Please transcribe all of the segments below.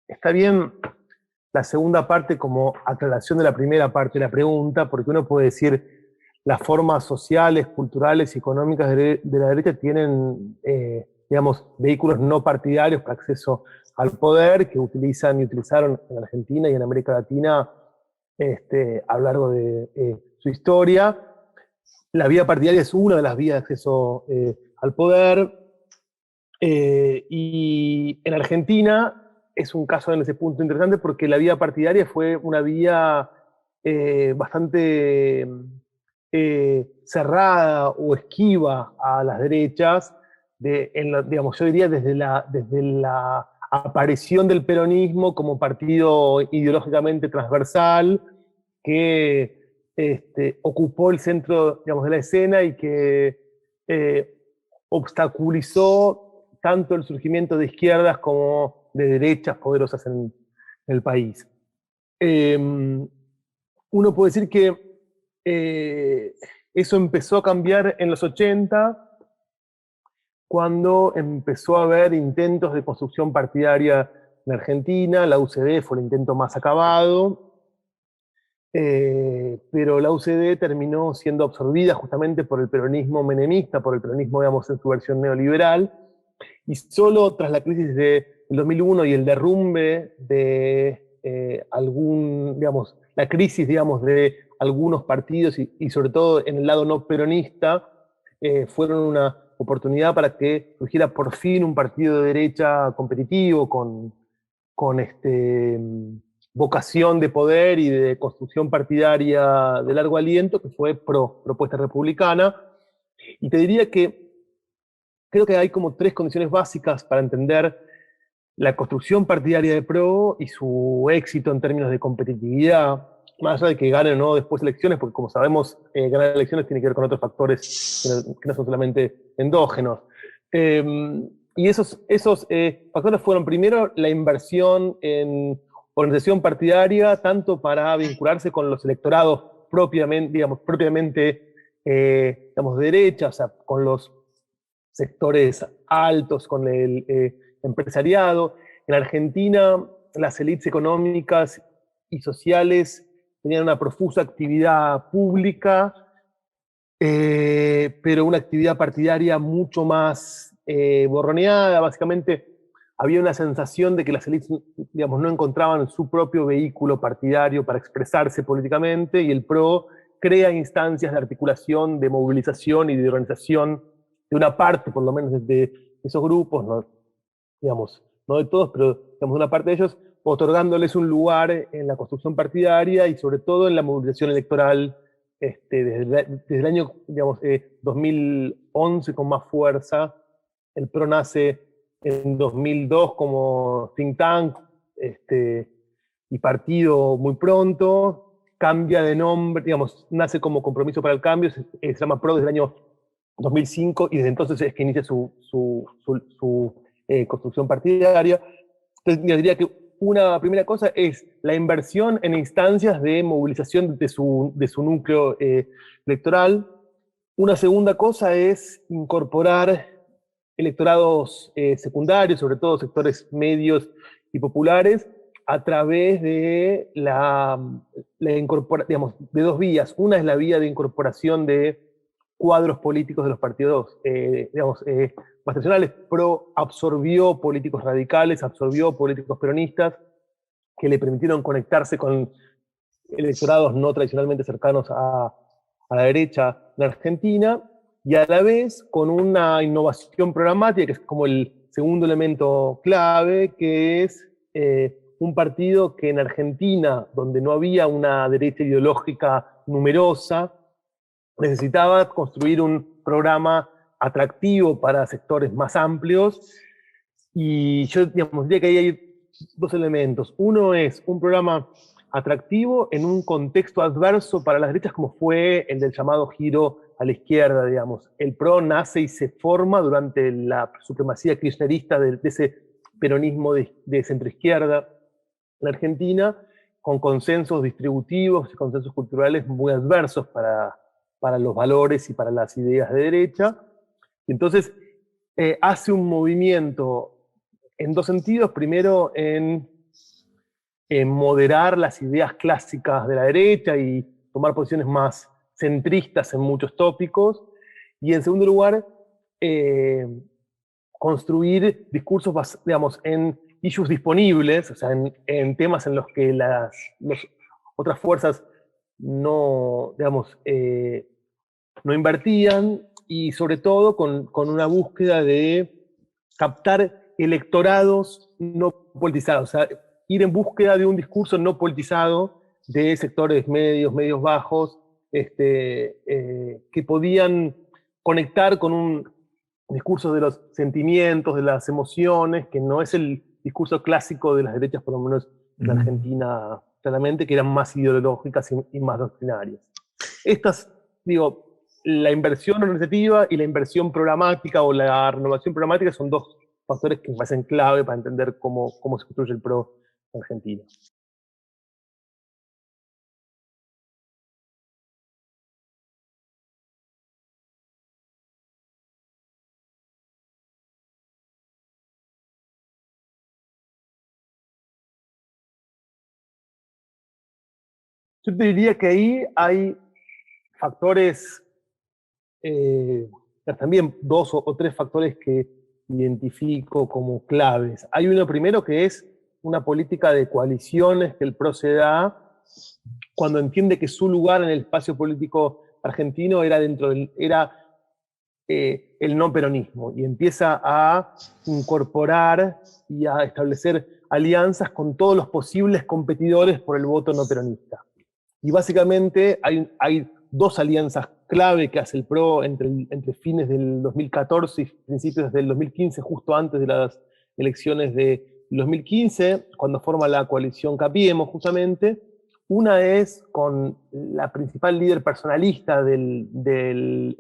está bien la segunda parte como aclaración de la primera parte de la pregunta, porque uno puede decir las formas sociales, culturales y económicas de la derecha tienen, digamos, vehículos no partidarios para acceso al poder que utilizan y utilizaron en Argentina y en América Latina a lo largo de su historia. La vía partidaria es una de las vías de acceso al poder, y en Argentina es un caso en ese punto interesante porque la vía partidaria fue una vía bastante cerrada o esquiva a las derechas, digamos, yo diría desde la aparición del peronismo como partido ideológicamente transversal que ocupó el centro, digamos, de la escena y que obstaculizó tanto el surgimiento de izquierdas como de derechas poderosas en el país. Uno puede decir que eso empezó a cambiar en los 80, cuando empezó a haber intentos de construcción partidaria en Argentina. La UCD fue el intento más acabado, pero la UCD terminó siendo absorbida justamente por el peronismo menemista, por el peronismo, digamos, en su versión neoliberal, y solo tras la crisis del 2001 y el derrumbe de digamos, la crisis, digamos, de algunos partidos y sobre todo en el lado no peronista, fueron una oportunidad para que surgiera por fin un partido de derecha competitivo con vocación de poder y de construcción partidaria de largo aliento, que fue Propuesta Republicana. Y te diría que creo que hay como tres condiciones básicas para entender la construcción partidaria de PRO y su éxito en términos de competitividad, más allá de que ganen o no después elecciones, porque como sabemos, ganar elecciones tiene que ver con otros factores que no son solamente endógenos. Y esos factores fueron primero la inversión en organización partidaria, tanto para vincularse con los electorados propiamente digamos, de derecha, o sea, con los sectores altos, con el empresariado. En Argentina, las élites económicas y sociales tenían una profusa actividad pública, pero una actividad partidaria mucho más borroneada. Básicamente, había una sensación de que las élites, digamos, no encontraban su propio vehículo partidario para expresarse políticamente, y el PRO crea instancias de articulación, de movilización y de organización de una parte, por lo menos, de esos grupos, no, digamos, no de todos, pero digamos, de una parte de ellos, otorgándoles un lugar en la construcción partidaria y sobre todo en la movilización electoral desde el año, digamos, 2011 con más fuerza. El PRO nace en 2002 como think tank y partido muy pronto, cambia de nombre, digamos, nace como Compromiso para el Cambio, se llama PRO desde el año 2005 y desde entonces es que inicia su construcción partidaria. Entonces, yo diría que una primera cosa es la inversión en instancias de movilización de su núcleo electoral. Una segunda cosa es incorporar electorados secundarios, sobre todo sectores medios y populares, a través de digamos, de dos vías. Una es la vía de incorporación de cuadros políticos de los partidos, digamos, más tradicionales. PRO absorbió políticos radicales, absorbió políticos peronistas que le permitieron conectarse con electorados no tradicionalmente cercanos a la derecha en Argentina, y a la vez con una innovación programática, que es como el segundo elemento clave, que es un partido que en Argentina, donde no había una derecha ideológica numerosa, necesitaba construir un programa atractivo para sectores más amplios. Y yo, digamos, diría que ahí hay dos elementos. Uno es un programa atractivo en un contexto adverso para las derechas, como fue el del llamado giro a la izquierda, digamos. El PRO nace y se forma durante la supremacía kirchnerista de ese peronismo de centroizquierda en Argentina, con consensos distributivos y consensos culturales muy adversos para los valores y para las ideas de derecha. Entonces, hace un movimiento en dos sentidos. Primero, en moderar las ideas clásicas de la derecha y tomar posiciones más centristas en muchos tópicos. Y en segundo lugar, construir discursos, digamos, en issues disponibles, o sea, en temas en los que las otras fuerzas no, digamos, no invertían, y sobre todo con una búsqueda de captar electorados no politizados, o sea, ir en búsqueda de un discurso no politizado de sectores medios, medios bajos, que podían conectar con un discurso de los sentimientos, de las emociones, que no es el discurso clásico de las derechas, por lo menos en Argentina, claramente, que eran más ideológicas y más doctrinarias. Estas, digo, la inversión organizativa y la inversión programática o la renovación programática son dos factores que me parecen clave para entender cómo se construye el PRO en Argentina. Yo te diría que ahí hay factores, también dos o tres factores que identifico como claves. Hay uno primero que es una política de coaliciones que el PRO se da cuando entiende que su lugar en el espacio político argentino era el no peronismo, y empieza a incorporar y a establecer alianzas con todos los posibles competidores por el voto no peronista. Y básicamente hay dos alianzas clave que hace el PRO entre fines del 2014 y principios del 2015, justo antes de las elecciones de 2015, cuando forma la coalición Capiemos, justamente. Una es con la principal líder personalista del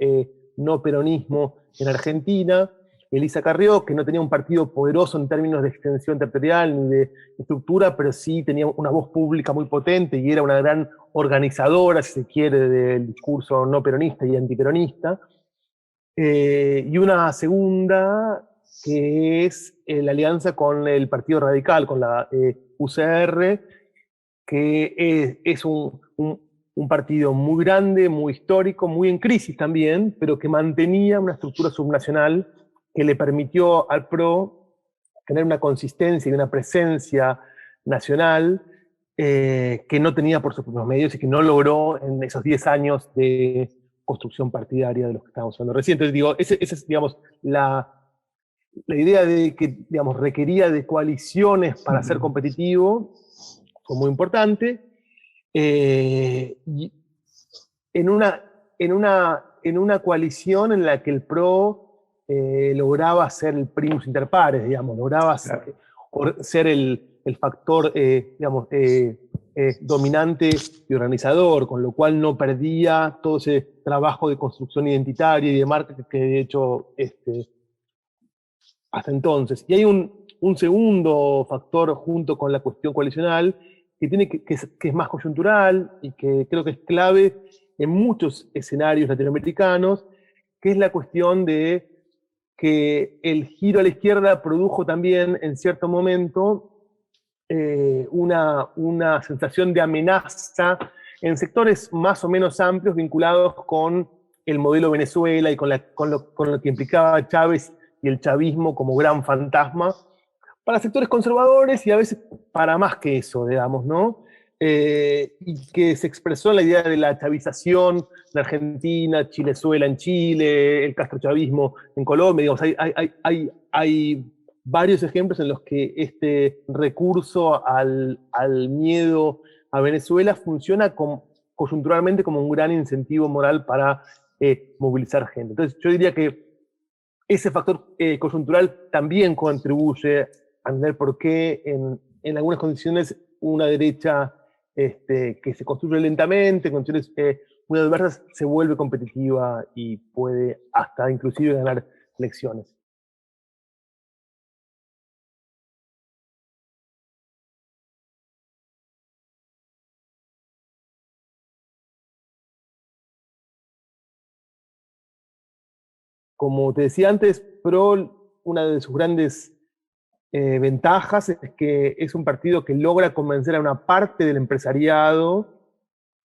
no peronismo en Argentina, Elisa Carrió, que no tenía un partido poderoso en términos de extensión territorial ni de estructura, pero sí tenía una voz pública muy potente y era una gran organizadora, si se quiere, del discurso no peronista y antiperonista. Y una segunda, que es la alianza con el Partido Radical, con la UCR, que es un partido muy grande, muy histórico, muy en crisis también, pero que mantenía una estructura subnacional que le permitió al PRO tener una consistencia y una presencia nacional que no tenía por sus propios medios y que no logró en esos 10 años de construcción partidaria de los que estábamos hablando recién. Entonces, digo, esa es, digamos, la idea de que, digamos, requería de coaliciones para ser competitivo fue muy importante. Y en una coalición en la que el PRO lograba ser el primus inter pares, digamos, lograba ser el factor, digamos, dominante y organizador, con lo cual no perdía todo ese trabajo de construcción identitaria y de marca que de hecho hasta entonces. Y hay un segundo factor junto con la cuestión coalicional que es más coyuntural y que creo que es clave en muchos escenarios latinoamericanos, que es la cuestión de que el giro a la izquierda produjo también en cierto momento una sensación de amenaza en sectores más o menos amplios vinculados con el modelo Venezuela y con lo que implicaba Chávez y el chavismo como gran fantasma para sectores conservadores y a veces para más que eso, digamos, ¿no? Y que se expresó en la idea de la chavización de Argentina, Chilezuela en Chile, el castrochavismo en Colombia, digamos, hay varios ejemplos en los que este recurso al miedo a Venezuela funciona coyunturalmente como un gran incentivo moral para movilizar gente. Entonces yo diría que ese factor coyuntural también contribuye a entender por qué en algunas condiciones una derecha que se construye lentamente, en condiciones muy adversas, se vuelve competitiva y puede hasta inclusive ganar elecciones. Como te decía antes, PRO, una de sus grandes ventajas es que es un partido que logra convencer a una parte del empresariado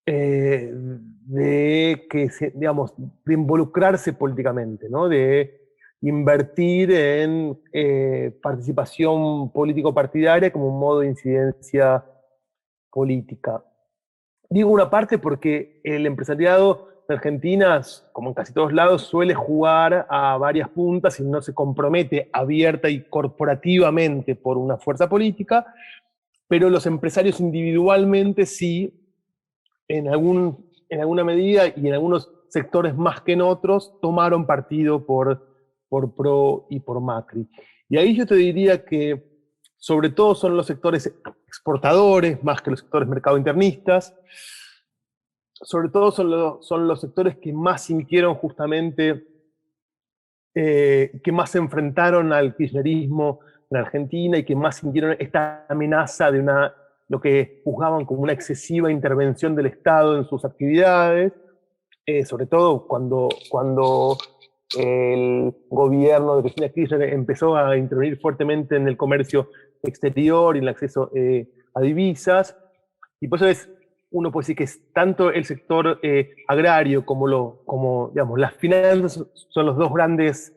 de que, digamos, de involucrarse políticamente, ¿no? De invertir en participación político-partidaria como un modo de incidencia política. Digo una parte porque el empresariado de Argentina, como en casi todos lados, suele jugar a varias puntas y no se compromete abierta y corporativamente por una fuerza política, pero los empresarios individualmente sí, en alguna medida y en algunos sectores más que en otros, tomaron partido por Pro y por Macri. Y ahí yo te diría que sobre todo son los sectores exportadores, más que los sectores mercado internistas. Sobre todo son los sectores que más sintieron justamente, que más se enfrentaron al kirchnerismo en Argentina y que más sintieron esta amenaza de lo que juzgaban como una excesiva intervención del Estado en sus actividades, sobre todo cuando el gobierno de Cristina Kirchner empezó a intervenir fuertemente en el comercio exterior y en el acceso a divisas. Y por eso uno puede decir que es tanto el sector agrario como digamos, las finanzas son los dos grandes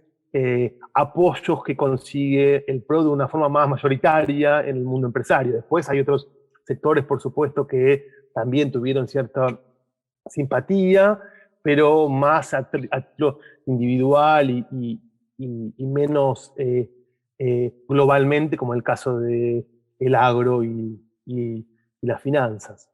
apoyos que consigue el PRO de una forma más mayoritaria en el mundo empresario. Después hay otros sectores, por supuesto, que también tuvieron cierta simpatía, pero más a título individual y menos globalmente, como el caso del agro y las finanzas.